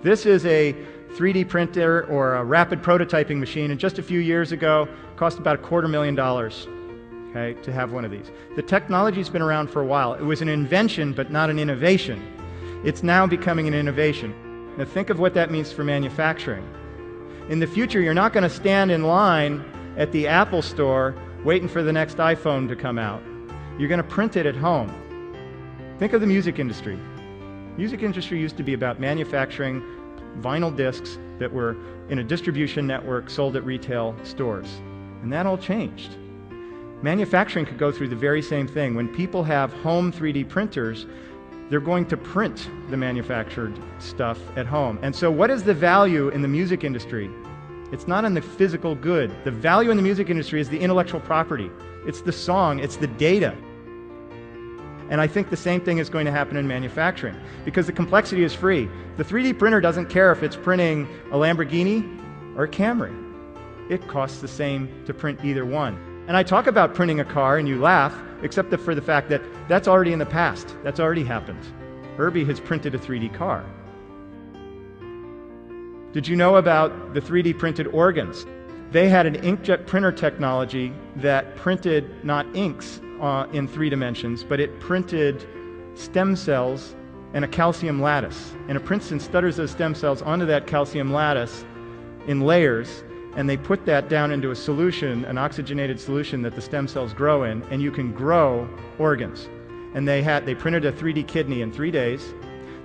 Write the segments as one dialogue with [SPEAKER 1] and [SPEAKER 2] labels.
[SPEAKER 1] This is a 3D printer or a rapid prototyping machine, and just a few years ago, it cost about $250,000, okay, to have one of these. The technology's been around for a while. It was an invention, but not an innovation. It's now becoming an innovation. Now think of what that means for manufacturing. In the future, you're not going to stand in line at the Apple store waiting for the next iPhone to come out. You're going to print it at home. Think of the music industry. Music industry used to be about manufacturing vinyl discs that were in a distribution network sold at retail stores. And that all changed. Manufacturing could go through the very same thing. When people have home 3D printers, they're going to print the manufactured stuff at home. And so what is the value in the music industry? It's not in the physical good. The value in the music industry is the intellectual property. It's the song, it's the data. And I think the same thing is going to happen in manufacturing, because the complexity is free. The 3D printer doesn't care if it's printing a Lamborghini or a Camry. It costs the same to print either one. And I talk about printing a car and you laugh, except for the fact that that's already in the past. That's already happened. Herbie has printed a 3D car. Did you know about the 3D printed organs? They had an inkjet printer technology that printed not inks in 3 dimensions, but it printed stem cells and a calcium lattice. And it prints and stutters those stem cells onto that calcium lattice in layers, and they put that down into a solution, an oxygenated solution that the stem cells grow in, and you can grow organs. And they printed a 3D kidney in 3 days.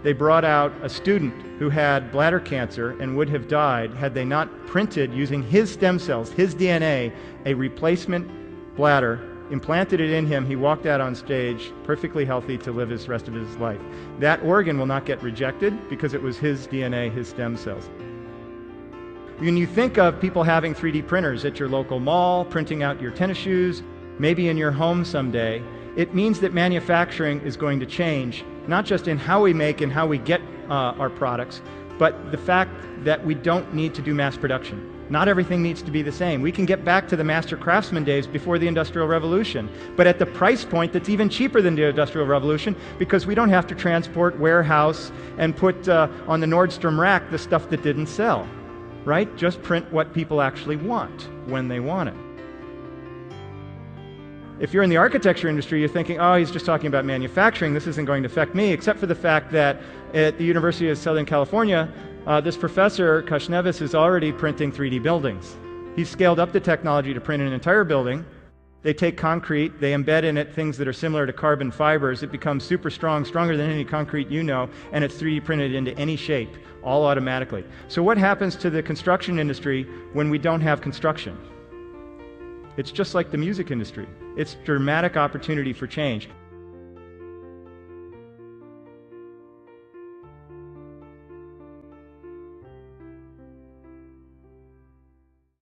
[SPEAKER 1] They brought out a student who had bladder cancer and would have died had they not printed, using his stem cells, his DNA, a replacement bladder, implanted it in him. He walked out on stage perfectly healthy to live the rest of his life. That organ will not get rejected because it was his DNA, his stem cells. When you think of people having 3D printers at your local mall, printing out your tennis shoes, maybe in your home someday, it means that manufacturing is going to change, not just in how we make and how we get our products, but the fact that we don't need to do mass production. Not everything needs to be the same. We can get back to the master craftsman days before the Industrial Revolution, but at the price point that's even cheaper than the Industrial Revolution, because we don't have to transport, warehouse, and put on the Nordstrom rack the stuff that didn't sell. Right? Just print what people actually want when they want it. If you're in the architecture industry, you're thinking, oh, he's just talking about manufacturing. This isn't going to affect me, except for the fact that at the University of Southern California, this professor, Kashnevis, is already printing 3D buildings. He's scaled up the technology to print an entire building. They take concrete, they embed in it things that are similar to carbon fibers. It becomes super strong, stronger than any concrete you know, and it's 3D printed into any shape, all automatically. So what happens to the construction industry when we don't have construction? It's just like the music industry. It's dramatic opportunity for change.